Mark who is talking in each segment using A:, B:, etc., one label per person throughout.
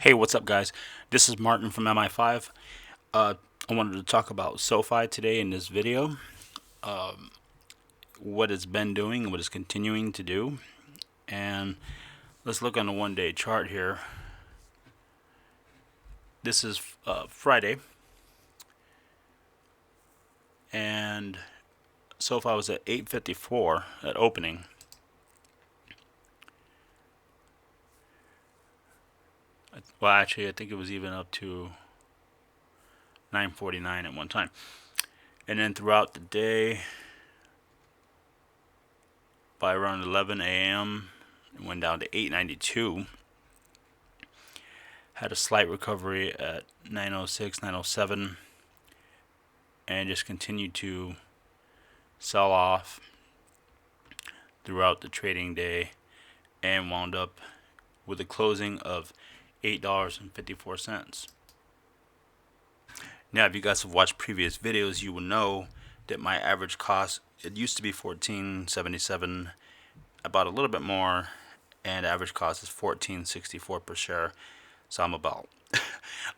A: Hey, what's up, guys? This is Martin from MI5. I wanted to talk about Sofi today in this video, what it's been doing, what it's continuing to do, and let's look on the one-day chart here. This is Friday, and Sofi was at 8.54 at opening. Well, actually, I think it was even up to 9.49 at one time. And then throughout the day, by around 11 a.m., it went down to 8.92. Had a slight recovery at 9.06, 9.07, and just continued to sell off throughout the trading day and wound up with a closing of $8.54. Now, if you guys have watched previous videos, you will know that my average cost, it used to be $14.77. I bought a little bit more, and average cost is $14.64 per share. So I'm about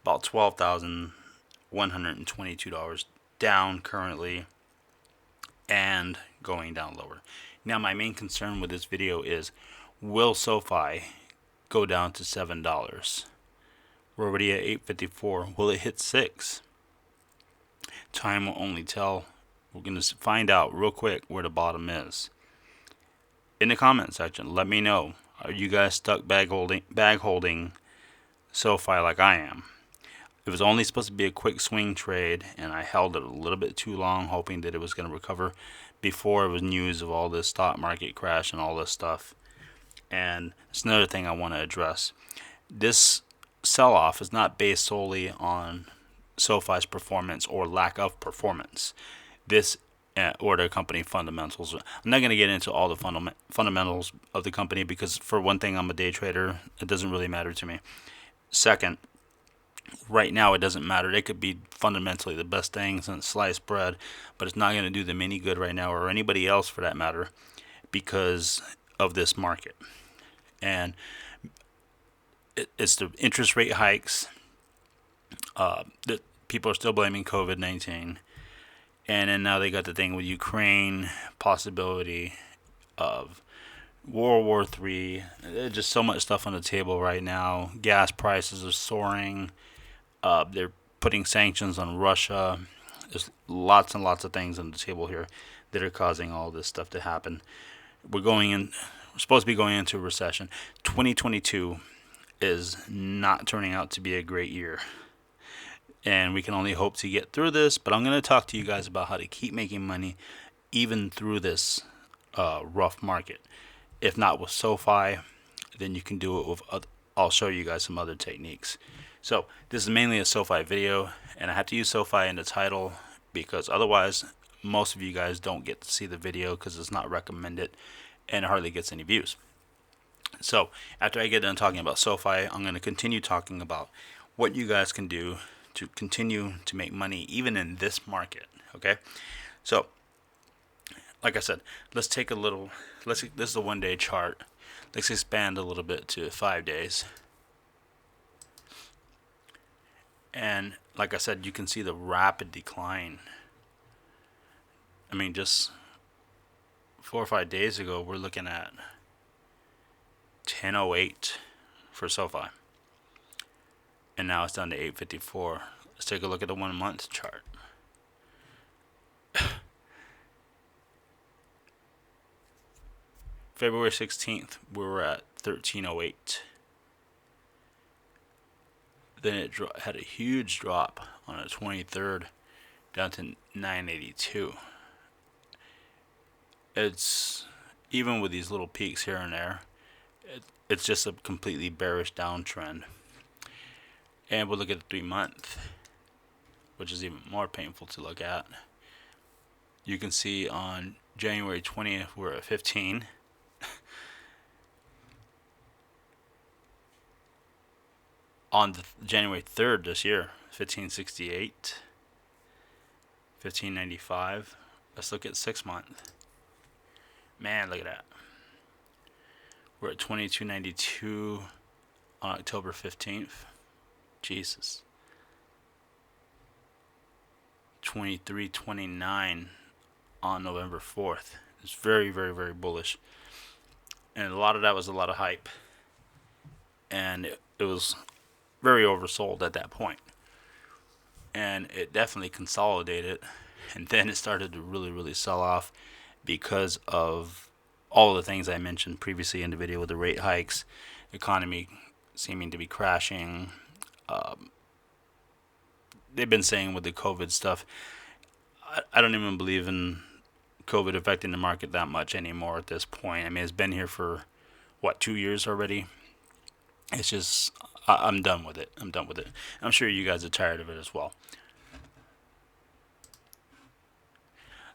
A: $12,122 down currently, and going down lower. Now, my main concern with this video is, will SoFi go down to $7? We're already at 8.54. Will it hit 6? Time will only tell. We're going to find out real quick where the bottom is. In the comment section, let me know. Are you guys stuck bag holding SoFi like I am? It was only supposed to be a quick swing trade, and I held it a little bit too long, hoping that it was going to recover before it was news of all this stock market crash and all this stuff. And it's another thing I want to address. This sell-off is not based solely on SoFi's performance or lack of performance. This or their company fundamentals. I'm not going to get into all the fundamentals of the company because, for one thing, I'm a day trader. It doesn't really matter to me. Second, right now it doesn't matter. They could be fundamentally the best thing since sliced bread, but it's not going to do them any good right now, or anybody else for that matter, because of this market. And it's the interest rate hikes that people are still blaming COVID-19. And then now they got the thing with Ukraine, possibility of World War III. There's just so much stuff on the table right now. Gas prices are soaring. They're putting sanctions on Russia. There's lots and lots of things on the table here that are causing all this stuff to happen. We're supposed to be going into a recession. 2022 is not turning out to be a great year, and we can only hope to get through this. But I'm going to talk to you guys about how to keep making money even through this rough market. If not with SoFi, then you can do it with I'll show you guys some other techniques. So this is mainly a SoFi video, and I have to use SoFi in the title because otherwise most of you guys don't get to see the video because it's not recommended and it hardly gets any views. So after I get done talking about SoFi, I'm going to continue talking about what you guys can do to continue to make money even in this market. Okay, so like I said, let's take a little. This is a one-day chart. Let's expand a little bit to 5 days. And like I said, you can see the rapid decline. I mean, just 4 or 5 days ago, we're looking at 10.08 for SoFi, and now it's down to 8.54. Let's take a look at the 1 month chart. February 16th, we were at 13.08. Then it had a huge drop on the 23rd, down to 9.82. It's even with these little peaks here and there, it's just a completely bearish downtrend. And we'll look at the 3 month, which is even more painful to look at. You can see on January 20th, we're at 15. On January 3rd this year, 1568, 1595. Let's look at 6 month. Man, look at that. We're at 2292 on October 15th. Jesus. 23.29 on November 4th. It's very, very, very bullish. And a lot of that was a lot of hype. And it was very oversold at that point. And it definitely consolidated. And then it started to really, really sell off because of all the things I mentioned previously in the video with the rate hikes, economy seeming to be crashing. They've been saying with the COVID stuff, I don't even believe in COVID affecting the market that much anymore at this point. I mean, it's been here for, 2 years already? It's just, I'm done with it. I'm done with it. I'm sure you guys are tired of it as well.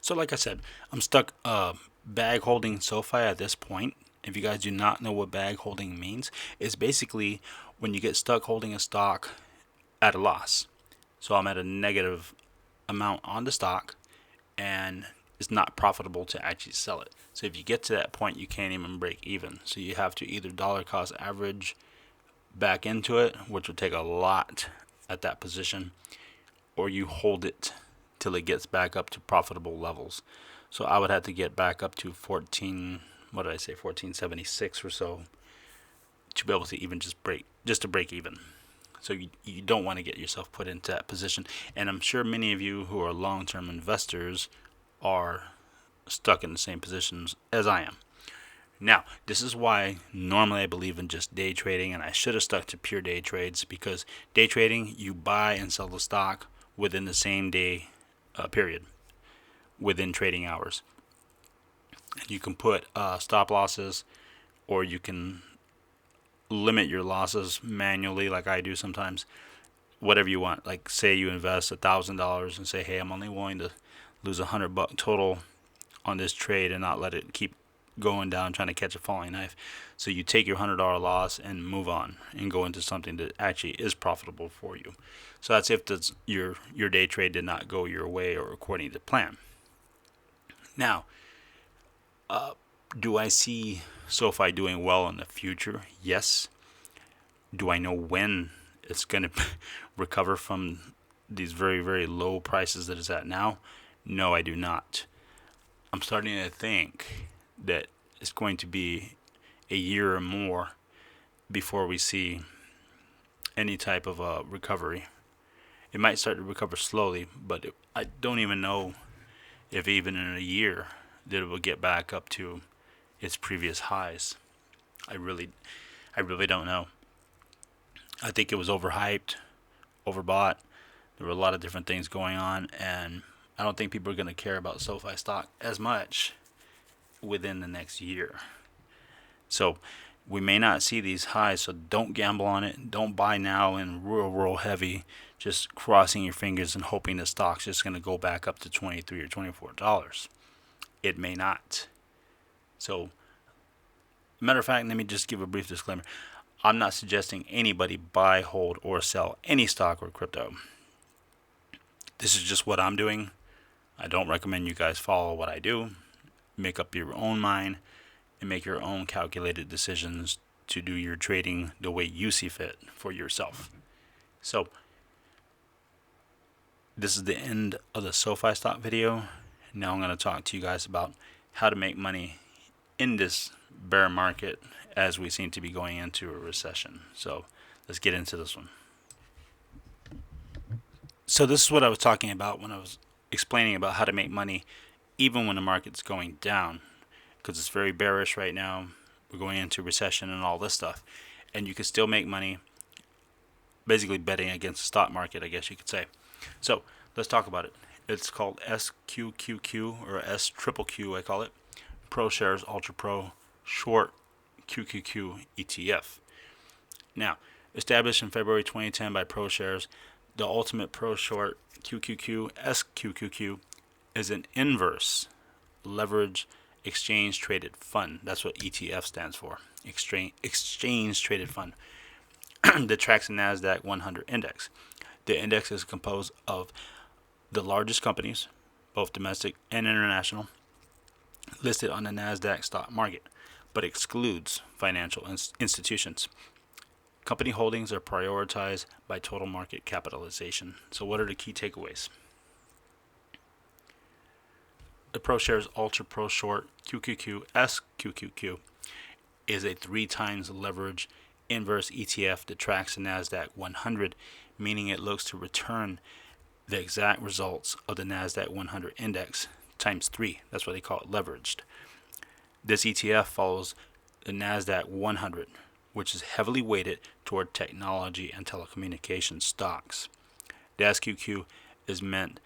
A: So like I said, I'm stuck bag holding Sofi at this point. If you guys do not know what bag holding means, it's basically when you get stuck holding a stock at a loss. So I'm at a negative amount on the stock and it's not profitable to actually sell it. So if you get to that point, you can't even break even. So you have to either dollar cost average back into it, which would take a lot at that position, or you hold it till it gets back up to profitable levels. So I would have to get back up to 1476 or so to be able to even just to break even. So you don't want to get yourself put into that position. And I'm sure many of you who are long-term investors are stuck in the same positions as I am. Now, this is why normally I believe in just day trading, and I should have stuck to pure day trades, because day trading, you buy and sell the stock within the same day period, within trading hours. You can put stop losses, or you can limit your losses manually, like I do sometimes. Whatever you want. Like, say you invest $1,000 and say, hey, I'm only willing to lose $100 total on this trade and not let it keep going down trying to catch a falling knife. So you take your $100 loss and move on and go into something that actually is profitable for you. So that's if your day trade did not go your way or according to plan. Now, do I see Sofi doing well in the future? Yes. Do I know when it's going to recover from these very, very low prices that it's at now? No, I do not. I'm starting to think that it's going to be a year or more before we see any type of recovery. It might start to recover slowly, but I don't even know if even in a year that it will get back up to its previous highs. I really don't know. I think it was overhyped, overbought. There were a lot of different things going on, and I don't think people are going to care about Sofi stock as much within the next year. So we may not see these highs, so don't gamble on it. Don't buy now in real heavy, just crossing your fingers and hoping the stock's just going to go back up to $23 or $24. It may not. So, matter of fact, let me just give a brief disclaimer. I'm not suggesting anybody buy, hold, or sell any stock or crypto. This is just what I'm doing. I don't recommend you guys follow what I do. Make up your own mind and make your own calculated decisions to do your trading the way you see fit for yourself. So, this is the end of the Sofi stock video. Now I'm going to talk to you guys about how to make money in this bear market as we seem to be going into a recession. So let's get into this one. So this is what I was talking about when I was explaining about how to make money even when the market's going down, because it's very bearish right now. We're going into recession and all this stuff, and you can still make money basically betting against the stock market, I guess you could say. So let's talk about it. It's called SQQQ, or SQQQ I call it. Pro Shares Ultra Pro Short QQQ ETF. Now, established in February 2010 by Pro Shares, the Ultimate Pro Short QQQ SQQQ is an inverse leverage exchange traded fund. That's what ETF stands for. Exchange traded fund that tracks the NASDAQ 100 index. The index is composed of the largest companies, both domestic and international, listed on the NASDAQ stock market, but excludes financial institutions. Company holdings are prioritized by total market capitalization. So what are the key takeaways? The ProShares Ultra Pro Short QQQ SQQQ is a 3 times leverage inverse ETF that tracks the NASDAQ 100, meaning it looks to return the exact results of the NASDAQ 100 index times 3. That's why they call it leveraged. This ETF follows the NASDAQ 100, which is heavily weighted toward technology and telecommunications stocks. The SQQ is meant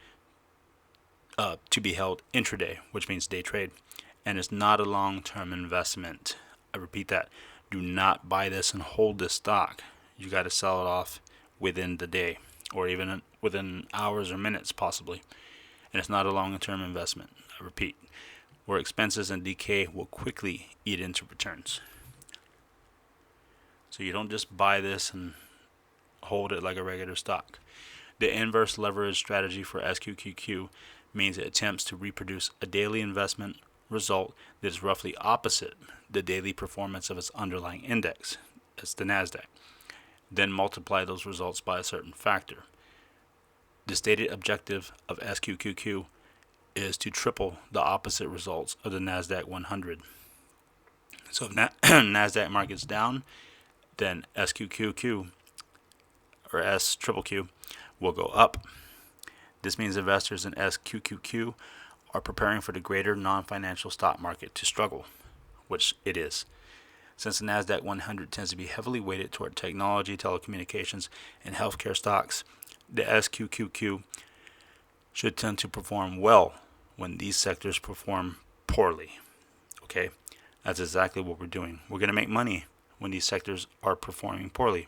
A: to be held intraday, which means day trade, and it's not a long-term investment. I repeat that. Do not buy this and hold this stock. You got to sell it off within the day, or even within hours or minutes possibly. And it's not a long-term investment. I repeat, where expenses and decay will quickly eat into returns. So you don't just buy this and hold it like a regular stock. The inverse leverage strategy for SQQQ means it attempts to reproduce a daily investment result that is roughly opposite the daily performance of its underlying index, that's the NASDAQ. Then multiply those results by a certain factor. The stated objective of SQQQ is to triple the opposite results of the NASDAQ 100. So if NASDAQ market's down, then SQQQ or SQQQ will go up. This means investors in SQQQ are preparing for the greater non-financial stock market to struggle, which it is. Since the NASDAQ 100 tends to be heavily weighted toward technology, telecommunications, and healthcare stocks, the SQQQ should tend to perform well when these sectors perform poorly. Okay, that's exactly what we're doing. We're going to make money when these sectors are performing poorly.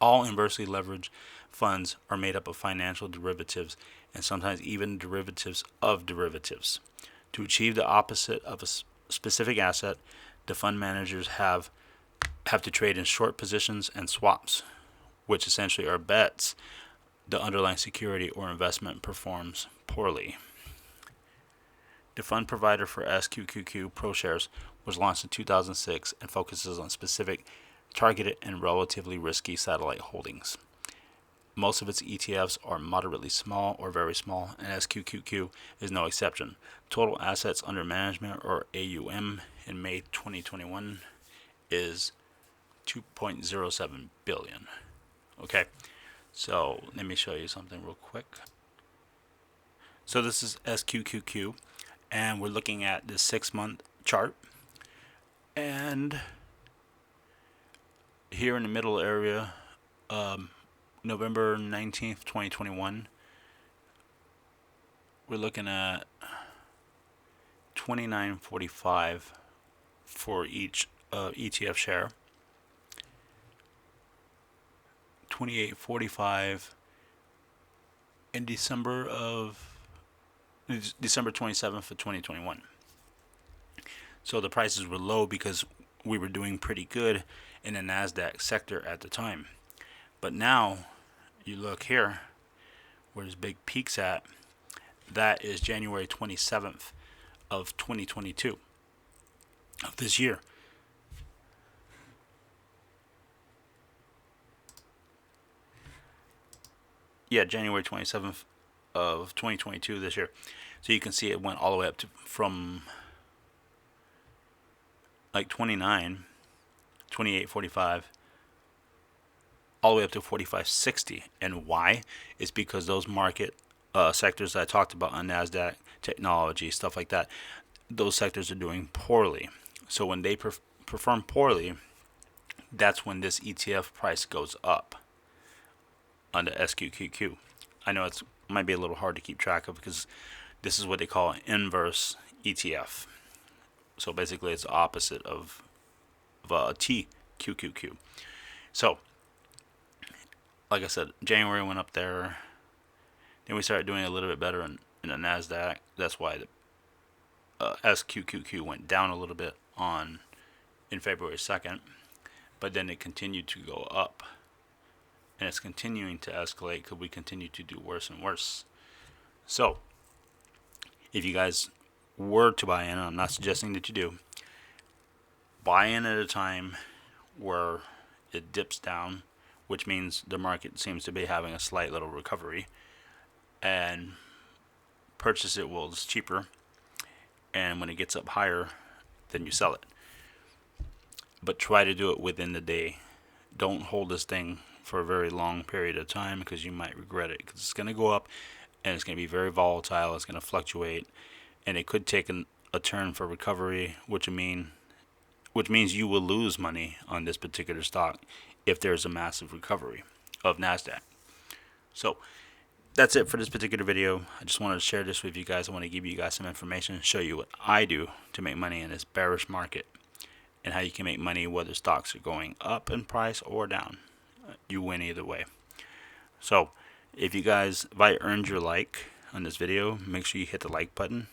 A: All inversely leveraged funds are made up of financial derivatives and sometimes even derivatives of derivatives. To achieve the opposite of a specific asset, the fund managers have to trade in short positions and swaps, which essentially are bets the underlying security or investment performs poorly. The fund provider for SQQQ ProShares was launched in 2006 and focuses on specific, targeted, and relatively risky satellite holdings. Most of its ETFs are moderately small or very small, and SQQQ is no exception. Total assets under management, or AUM, in May 2021 is $2.07 billion. Okay, so let me show you something real quick. So this is SQQQ, and we're looking at the 6-month chart. And here in the middle area, November 19th, 2021, we're looking at $29.45 for each ETF share, $28.45 in December 27th of 2021. So the prices were low because we were doing pretty good in the NASDAQ sector at the time. But now you look here where this big peak's at, that is January 27th of 2022 of this year. Yeah, January 27th of 2022 this year. So you can see it went all the way up to from like 28.45 all the way up to 45.60. And why? It's because those market sectors that I talked about on NASDAQ, technology, stuff like that, those sectors are doing poorly. So when they perform poorly, that's when this ETF price goes up on the SQQQ. I know it might be a little hard to keep track of because this is what they call an inverse ETF. So basically it's the opposite of a TQQQ. So like I said, January went up there. Then we started doing a little bit better in the NASDAQ. That's why the SQQQ went down a little bit in February 2nd. But then it continued to go up. And it's continuing to escalate because we continue to do worse and worse. So, if you guys were to buy in, I'm not suggesting that you do, buy in at a time where it dips down, which means the market seems to be having a slight little recovery, and purchase it while it's cheaper, and when it gets up higher, then you sell it. But try to do it within the day. Don't hold this thing for a very long period of time, because you might regret it, because it's going to go up and it's going to be very volatile. It's going to fluctuate, and it could take a turn for recovery, which means you will lose money on this particular stock if there's a massive recovery of NASDAQ. So that's it for this particular video. I just wanted to share this with you guys. I want to give you guys some information, show you what I do to make money in this bearish market, and how you can make money whether stocks are going up in price or down. You win either way. So if I earned your like on this video, make sure you hit the like button.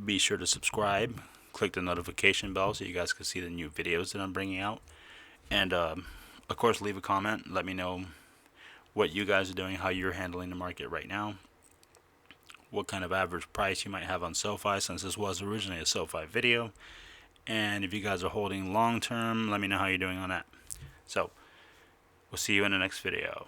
A: Be sure to subscribe, click the notification bell so you guys can see the new videos that I'm bringing out, and of course leave a comment. Let me know what you guys are doing, how you're handling the market right now, what kind of average price you might have on Sofi, since this was originally a Sofi video. And if you guys are holding long term, let me know how you're doing on that. So we'll see you in the next video.